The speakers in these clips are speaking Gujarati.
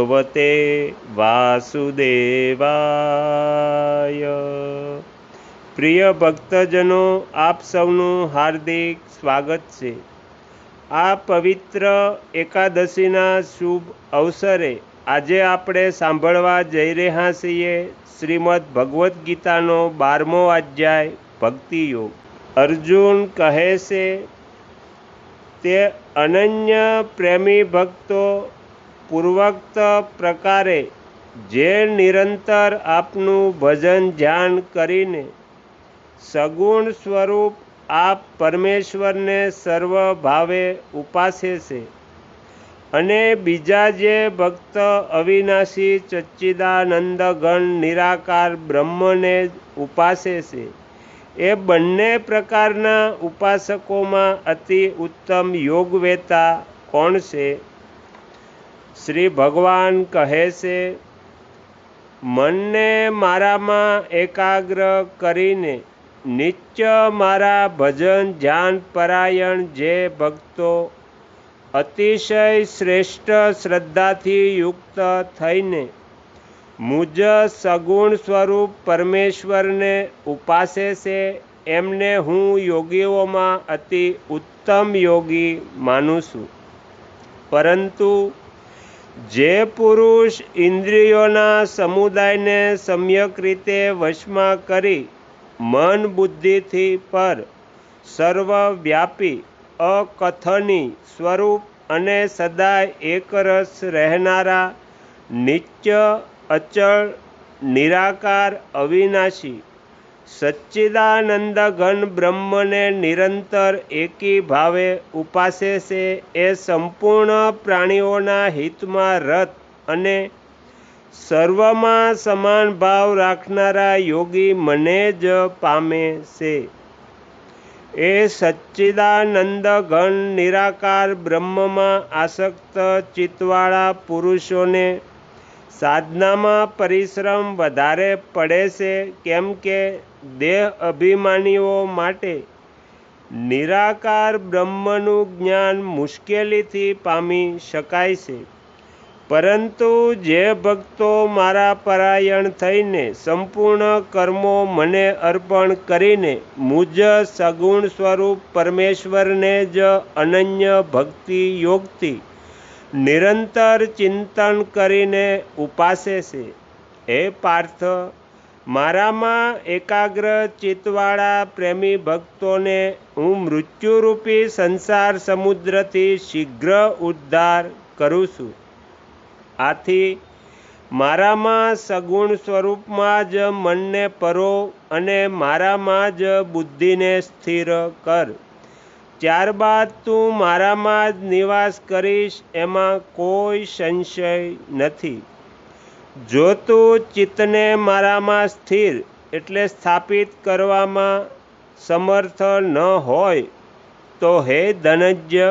ભગવતે વાસુદેવાય। પ્રિય ભક્તજનો, આપ સૌનું હાર્દિક સ્વાગત છે। આ પવિત્ર એકાદશીના શુભ અવસરે આજે આપણે સાંભળવા જઈ રહ્યા છીએ શ્રીમદ્ ભગવદ્ ગીતાનો 12મો અધ્યાય ભક્તિ યોગ। અર્જુન કહે છે, તે અનન્ય પ્રેમી ભક્તો પૂર્વોક્ત પ્રકારે જે નિરંતર આપનું ભજન ધ્યાન કરીને સગુણ સ્વરૂપ આપ પરમેશ્વરને સર્વ ભાવે ઉપાસે છે અને બીજા જે ભક્ત અવિનાશી સચ્ચિદાનંદ ઘન નિરાકાર બ્રહ્મને ઉપાસે છે, એ બંને પ્રકારના ઉપાસકોમાં અતિ ઉત્તમ યોગવેતા કોણ છે? શ્રી ભગવાન કહે છે, મનને મારામાં એકાગ્ર કરીને નિત્ય મારા ભજન ધ્યાન પરાયણ જે ભક્તો અતિશય શ્રેષ્ઠ શ્રદ્ધાથી યુક્ત થઈને મુજ સગુણ સ્વરૂપ પરમેશ્વરને ઉપાસે છે, એમને હું યોગીઓમાં અતિ ઉત્તમ યોગી માનું છું। પરંતુ જે પુરુષ ઇન્દ્રિયોના સમુદાયને સમ્યક રીતે વશમાં કરી મન બુદ્ધિથી પર સર્વવ્યાપી અકથની સ્વરૂપ અને સદાય એકરસ રહેનારા નિત્ય અચળ નિરાકાર અવિનાશી સચ્ચિદાનંદ ઘન બ્રહ્મને નિરંતર એકી ભાવે ઉપાસે છે, એ સંપૂર્ણ પ્રાણીઓના હિતમાં રત અને સર્વમાં સમાન ભાવ રાખનારા યોગી મને જ પામે છે। એ સચ્ચિદાનંદ ઘન નિરાકાર બ્રહ્મમાં આસક્ત ચિત્તવાળા પુરુષોને સાધનામાં પરિશ્રમ વધારે પડે છે, કેમ કે દેહ અભિમાનીઓ માટે નિરાકાર બ્રહ્મનું જ્ઞાન મુશ્કેલીથી પામી શકાય છે। પરંતુ જે ભક્તો મારા પરાયણ થઈને સંપૂર્ણ કર્મો મને અર્પણ કરીને મુજ સગુણ સ્વરૂપ પરમેશ્વરને જ અનન્ય ભક્તિ યોગથી નિરંતર ચિંતન કરીને ઉપાસે છે, હે પાર્થ, મારામાં એકાગ્ર ચિત્તવાળા પ્રેમી ભક્તોને હું મૃત્યુરૂપી સંસાર સમુદ્રથી શીઘ્ર ઉદ્ધાર કરું છું। આથી મારામાં સગુણ સ્વરૂપમાં જ મનને પરો અને મારામાં જ બુદ્ધિને સ્થિર કર। ત્યારબાદ તું મારામાં જ નિવાસ કરીશ, એમાં કોઈ સંશય નથી। જો તું ચિત્તને મારામાં સ્થિર એટલે સ્થાપિત કરવામાં સમર્થ ન હોય તો હે ધનંજય,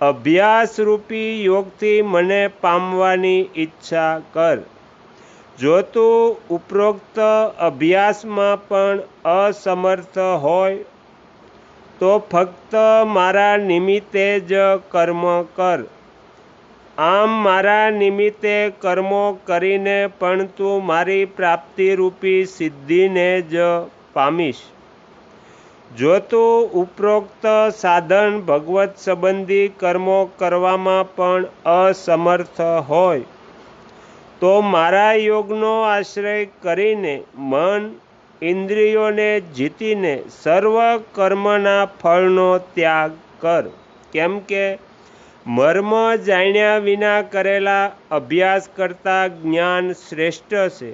અભ્યાસરૂપી યોગથી મને પામવાની ઈચ્છા કર। જો તું ઉપરોક્ત અભ્યાસમાં પણ અસમર્થ હોય તો ફક્ત મારા નિમિત્તે જ કર્મ કર। આમ મારા નિમિત્તે કર્મો કરીને પણ તું મારી પ્રાપ્તિરૂપી સિદ્ધિને જ પામીશ। જો તું ઉપરોક્ત સાધન ભગવત સંબંધી કર્મો કરવામાં પણ અસમર્થ હોય તો મારા યોગનો આશ્રય કરીને મન ઇન્દ્રિયોને જીતીને સર્વ કર્મના ફળનો ત્યાગ કર। કેમ કે મર્મ જાણ્યા વિના કરેલા અભ્યાસ કરતાં જ્ઞાન શ્રેષ્ઠ છે।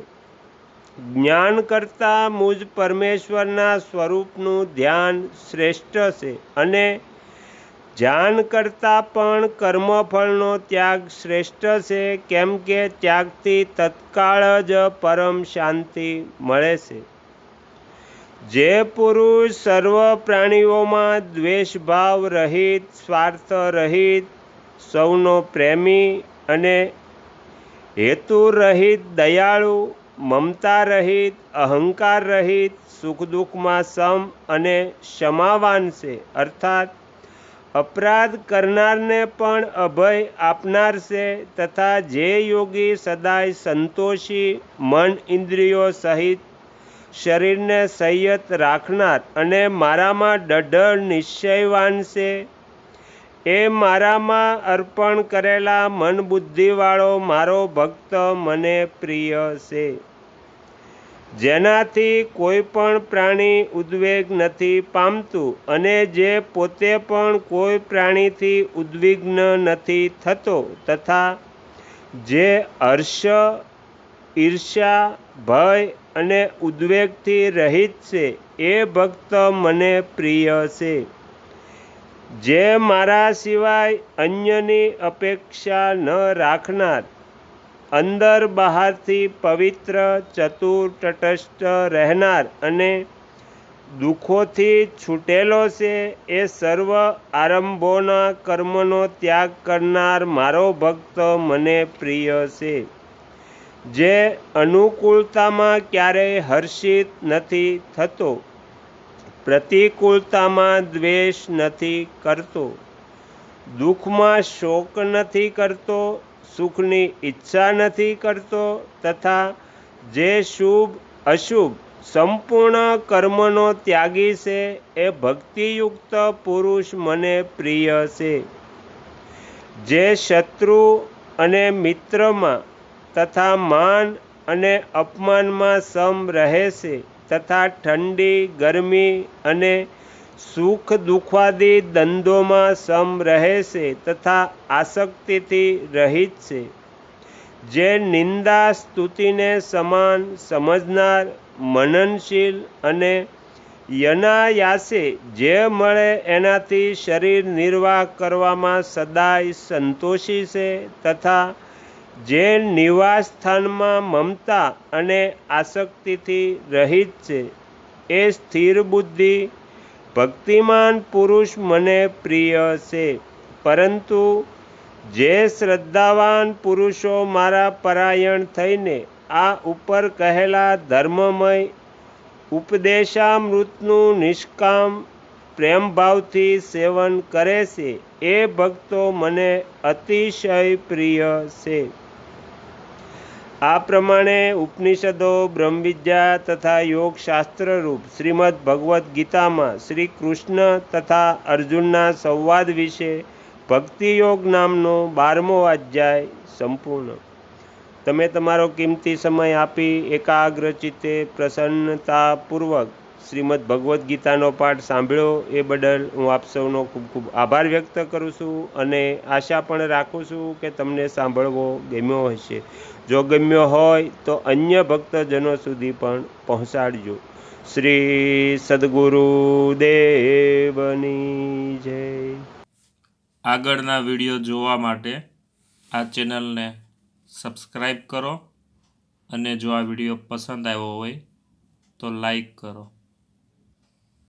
જ્ઞાન કરતાં મુજ પરમેશ્વરના સ્વરૂપનું ધ્યાન શ્રેષ્ઠ છે અને ધ્યાન કરતાં પણ કર્મફળનો ત્યાગ શ્રેષ્ઠ છે, કેમ કે ત્યાગથી તત્કાળ જ પરમ શાંતિ મળે છે। જે પુરુષ સર્વ પ્રાણીઓમાં દ્વેષભાવ રહિત, સ્વાર્થ રહિત, સૌનો પ્રેમી અને હેતુ રહિત, દયાળુ, મમતા રહિત, અહંકાર રહિત, સુખ દુઃખમાં સમ અને ક્ષમાવાન છે, અર્થાત અપરાધ કરનારને પણ અભય આપનાર છે તથા જે યોગી સદાય સંતોષી મન ઇન્દ્રિયો સહિત શરીરને સંયત રાખનાર અને મારામાં દૃઢ નિશ્ચયવાન છે, એ મારામાં અર્પણ કરેલા મન બુદ્ધિવાળો મારો ભક્ત મને પ્રિય છે. જેનાથી કોઈ પણ પ્રાણી ઉદ્વેગ નથી પામતું અને જે પોતે પણ કોઈ પ્રાણીથી ઉદ્વિગ્ન નથી થતો તથા જે હર્ષ, ઈર્ષ્યા, ભય અને ઉદ્વેગથી રહિત છે, એ ભક્ત મને પ્રિય છે. જે મારા સિવાય અન્યની અપેક્ષા ન રાખનાર, અંદર બહારથી પવિત્ર, ચતુર, તટસ્થ રહેનાર અને દુઃખોથી છૂટેલો છે, એ સર્વ આરંભોના કર્મનો ત્યાગ કરનાર મારો ભક્ત મને પ્રિય છે. જે અનુકૂળતામાં ક્યારેય હર્ષિત નથી થતો, પ્રતિકૂળતામાં દ્વેષ નથી કરતો, દુઃખમાં શોક નથી કરતો, સુખની ઈચ્છા નથી કરતો તથા જે શુભ અશુભ સંપૂર્ણ કર્મનો ત્યાગી છે, એ ભક્તિયુક્ત પુરુષ મને પ્રિય છે. જે શત્રુ અને મિત્રમાં તથા માન અને અપમાનમાં સમ રહે છે તથા ઠંડી, ગરમી અને સુખ દુઃખાદી દ્વંદ્વોમાં સમ રહે છે તથા આસક્તિથી રહિત છે. જે નિંદા સ્તુતિને સમાન સમજનાર, મનનશીલ અને યનાયાસે જે મળે એનાથી શરીર નિર્વાહ કરવામાં સદાય સંતોષી છે તથા જે નિવાસ સ્થાનમાં મમતા અને આસક્તિથી રહિત છે, એ સ્થિર બુદ્ધિ ભક્તિમાન પુરુષ મને પ્રિય છે. પરંતુ જે શ્રદ્ધાવાન પુરુષો મારા પરાયણ થઈને આ ઉપર કહેલા ધર્મમય ઉપદેશામૃતનું નિષ્કામ પ્રેમભાવથી સેવન કરે છે, એ ભક્તો મને અતિશય પ્રિય છે. આ પ્રમાણે ઉપનિષદો, બ્રહ્મવિદ્યા તથા યોગશાસ્ત્ર રૂપ શ્રીમદ્ ભગવદ્ ગીતામાં શ્રી કૃષ્ણ તથા અર્જુનના સંવાદ વિશે ભક્તિયોગ નામનો 12મો અધ્યાય સંપૂર્ણ. તમે તમારો કિંમતી સમય આપી એકાગ્રચિત્તે પ્રસન્નતાપૂર્વક શ્રીમદ્ ભગવદ્ ગીતાનો પાઠ સાંભળ્યો એ બદલ હું આપ સૌનો ખૂબ ખૂબ આભાર વ્યક્ત કરું છું અને આશા પણ રાખું છું કે તમને સાંભળવો ગમ્યો હશે. જો ગમ્યો હોય તો અન્ય ભક્તજનો સુધી પણ પહોંચાડજો. શ્રી સદગુરુદેવની જય. આગળના વિડીયો જોવા માટે આ ચેનલને સબસ્ક્રાઈબ કરો અને જો આ વિડીયો પસંદ આવ્યો હોય તો લાઈક કરો.